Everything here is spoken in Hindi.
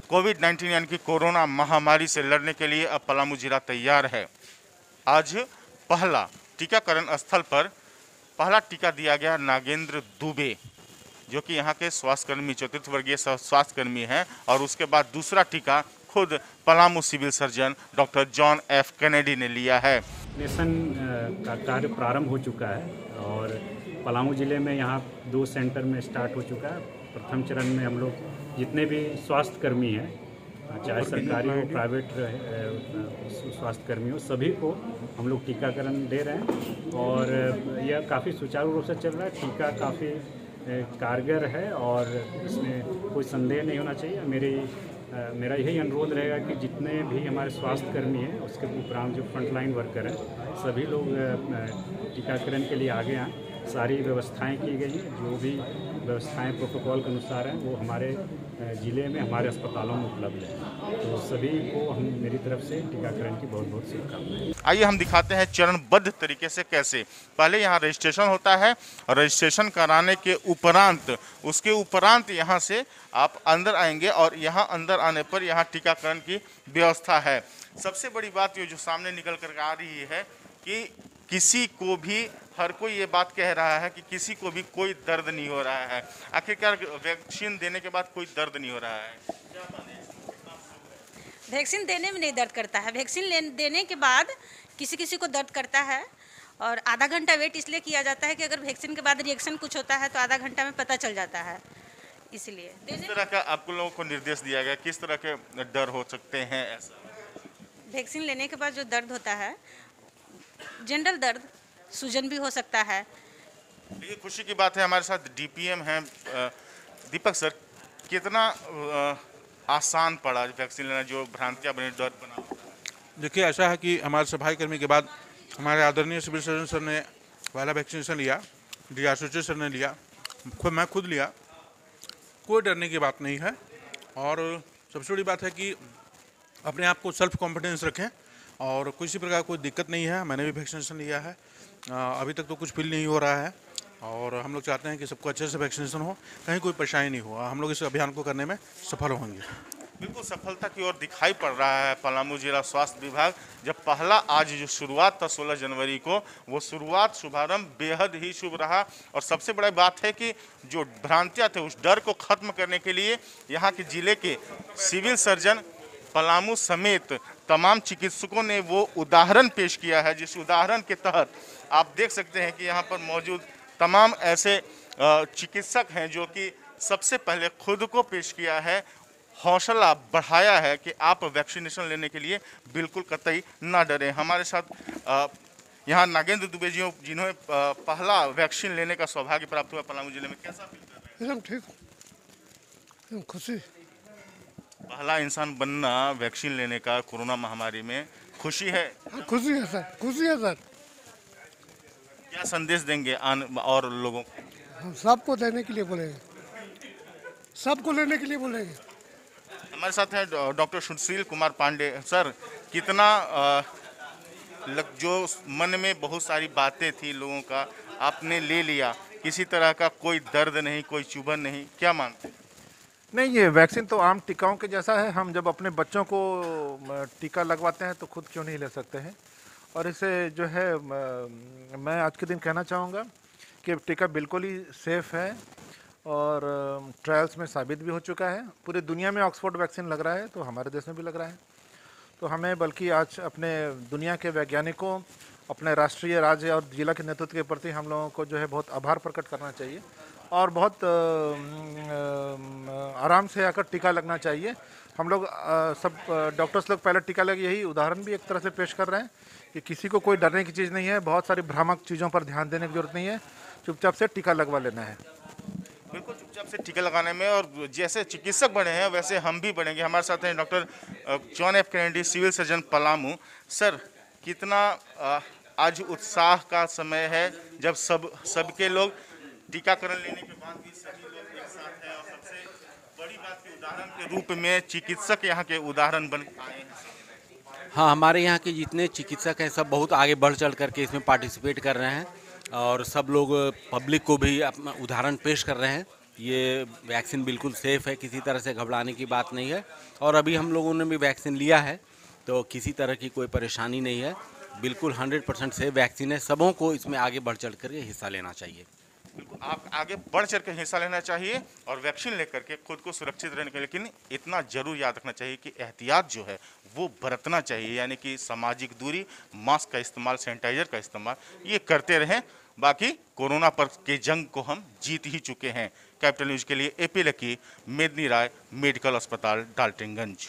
कोविड-19 यानी कि कोरोना महामारी से लड़ने के लिए अब पलामू जिला तैयार है। आज पहला टीकाकरण स्थल पर पहला टीका दिया गया नागेंद्र दुबे, जो कि यहाँ के स्वास्थ्यकर्मी, चतुर्थ वर्गीय स्वास्थ्यकर्मी हैं, और उसके बाद दूसरा टीका खुद Palamu civil surgeon doctor John F Kennedy ने लिया है। वैक्सीनेशन का कार्य प्रारंभ हो चुका है और पलामू ज़िले में यहाँ 2 सेंटर में स्टार्ट हो चुका है। प्रथम चरण में हम लोग जितने भी स्वास्थ्यकर्मी हैं, चाहे सरकारी हो प्राइवेट स्वास्थ्यकर्मी हो, सभी को हम लोग टीकाकरण दे रहे हैं और यह काफ़ी सुचारू रूप से चल रहा है। टीका काफ़ी कारगर है और इसमें कोई संदेह नहीं होना चाहिए। मेरा यही अनुरोध रहेगा कि जितने भी हमारे स्वास्थ्यकर्मी हैं, उसके उपरांत जो फ्रंटलाइन वर्कर हैं, सभी लोग टीकाकरण के लिए आगे आएँ। सारी व्यवस्थाएं की गई हैं, जो भी व्यवस्थाएं प्रोटोकॉल के अनुसार हैं वो हमारे ज़िले में, हमारे अस्पतालों में उपलब्ध है। तो सभी को मेरी तरफ से टीकाकरण की बहुत बहुत शुभकामनाएं। आइए हम दिखाते हैं चरणबद्ध तरीके से कैसे पहले यहाँ रजिस्ट्रेशन होता है और रजिस्ट्रेशन कराने के उपरांत यहाँ से आप अंदर आएंगे और यहाँ अंदर आने पर यहाँ टीकाकरण की व्यवस्था है। सबसे बड़ी बात ये जो सामने निकल कर आ रही है कि किसी को भी, हर कोई ये बात कह रहा है कि किसी को भी कोई दर्द नहीं हो रहा है। आखिरकार वैक्सीन देने के बाद कोई दर्द नहीं हो रहा है। वैक्सीन देने में नहीं दर्द करता है, वैक्सीन देने के बाद किसी किसी को दर्द करता है और आधा घंटा वेट इसलिए किया जाता है कि अगर वैक्सीन के बाद रिएक्शन कुछ होता है तो आधा घंटा में पता चल जाता है। इसलिए किस तरह का आप लोगों को निर्देश दिया गया, किस तरह के डर हो सकते हैं? ऐसा वैक्सीन लेने के बाद जो दर्द होता है, जनरल दर्द, सूजन भी हो सकता है। ये खुशी की बात है, हमारे साथ डीपीएम हैं दीपक सर। कितना आसान पड़ा वैक्सीन लेना, जो भ्रांतियां बनी, डर बना? देखिए, ऐसा है कि हमारे सफाई कर्मी के बाद हमारे आदरणीय सिविल सर्जन सर ने पहला वैक्सीनेशन लिया, डीआरसीटी सर ने लिया, मैं खुद लिया। कोई डरने की बात नहीं है और सबसे बड़ी बात है कि अपने आप को सेल्फ कॉन्फिडेंस रखें और किसी प्रकार कोई दिक्कत नहीं है। मैंने भी वैक्सीनेशन लिया है, अभी तक तो कुछ फील नहीं हो रहा है और हम लोग चाहते हैं कि सबको अच्छे से वैक्सीनेशन हो, कहीं कोई परेशानी नहीं हो। हम लोग इस अभियान को करने में सफल होंगे। बिल्कुल सफलता की ओर दिखाई पड़ रहा है पलामू जिला स्वास्थ्य विभाग। जब पहला आज जो शुरुआत था 16 जनवरी को, वो शुभारंभ बेहद ही शुभ रहा और सबसे बड़ी बात है कि जो भ्रांतियाँ थे उस डर को खत्म करने के लिए यहाँ के जिले के सिविल सर्जन पलामू समेत तमाम चिकित्सकों ने वो उदाहरण पेश किया है, जिस उदाहरण के तहत आप देख सकते हैं कि यहाँ पर मौजूद तमाम ऐसे चिकित्सक हैं जो कि सबसे पहले खुद को पेश किया है, हौसला बढ़ाया है कि आप वैक्सीनेशन लेने के लिए बिल्कुल कतई ना डरें। हमारे साथ यहाँ नागेंद्र दुबे जी जिन्होंने पहला वैक्सीन लेने का सौभाग्य प्राप्त हुआ पलामू जिले में, कैसा फील कर रहे हैं? एकदम ठीक, एकदम खुशी। पहला इंसान बनना वैक्सीन लेने का कोरोना महामारी में, खुशी है? खुशी है सर, खुशी है सर। क्या संदेश देंगे और लोगों को? हम सबको देने के लिए बोलेंगे, सबको लेने के लिए बोलेंगे। हमारे साथ हैं डॉक्टर सुशील कुमार पांडे। सर, कितना जो मन में बहुत सारी बातें थी लोगों का, आपने ले लिया, किसी तरह का कोई दर्द नहीं, कोई चुभन नहीं, क्या मानते हैं? नहीं, ये वैक्सीन तो आम टीकाओं के जैसा है। हम जब अपने बच्चों को टीका लगवाते हैं तो खुद क्यों नहीं ले सकते हैं। और इसे जो है मैं आज के दिन कहना चाहूँगा कि टीका बिल्कुल ही सेफ़ है और ट्रायल्स में साबित भी हो चुका है। पूरी दुनिया में ऑक्सफोर्ड वैक्सीन लग रहा है तो हमारे देश में भी लग रहा है। तो हमें बल्कि आज अपने दुनिया के वैज्ञानिकों, अपने राष्ट्रीय, राज्य और जिला के नेतृत्व के प्रति हम लोगों को जो है बहुत आभार प्रकट करना चाहिए और बहुत आराम से आकर टीका लगना चाहिए। हम लोग सब डॉक्टर्स लोग पहले टीका लगे, यही उदाहरण भी एक तरह से पेश कर रहे हैं कि किसी को कोई डरने की चीज़ नहीं है, बहुत सारी भ्रामक चीज़ों पर ध्यान देने की जरूरत नहीं है, चुपचाप से टीका लगवा लेना है। बिल्कुल चुपचाप से टीका लगाने में, और जैसे चिकित्सक बने हैं वैसे हम भी बनेंगे। हमारे साथ हैं doctor John F Kennedy, civil surgeon Palamu. Sir, कितना आज उत्साह का समय है जब सबके लोग टीकाकरण लेने के बाद भी सभी लोग एक साथ हैं और सबसे बड़ी बात की उदाहरण के रूप में चिकित्सक यहाँ के उदाहरण बन आए हैं। हाँ, हमारे यहाँ के जितने चिकित्सक हैं सब बहुत आगे बढ़ चढ़ करके इसमें पार्टिसिपेट कर रहे हैं और सब लोग पब्लिक को भी अपना उदाहरण पेश कर रहे हैं ये वैक्सीन बिल्कुल सेफ़ है, किसी तरह से घबराने की बात नहीं है। और अभी हम लोगों ने भी वैक्सीन लिया है तो किसी तरह की कोई परेशानी नहीं है। बिल्कुल 100% सेफ वैक्सीन है। सबों को इसमें आगे बढ़ चढ़ कर हिस्सा लेना चाहिए। बिल्कुल आप आगे बढ़ चढ़ के हिस्सा लेना चाहिए और वैक्सीन लेकर के खुद को सुरक्षित रहने के लिए, लेकिन इतना जरूर याद रखना चाहिए कि एहतियात जो है वो बरतना चाहिए, यानी कि सामाजिक दूरी, मास्क का इस्तेमाल, सैनिटाइजर का इस्तेमाल, ये करते रहें। बाकी कोरोना पर के जंग को हम जीत ही चुके हैं। कैपिटल न्यूज के लिए एपी लकी, मेदनी राय, मेडिकल अस्पताल डाल्टनगंज।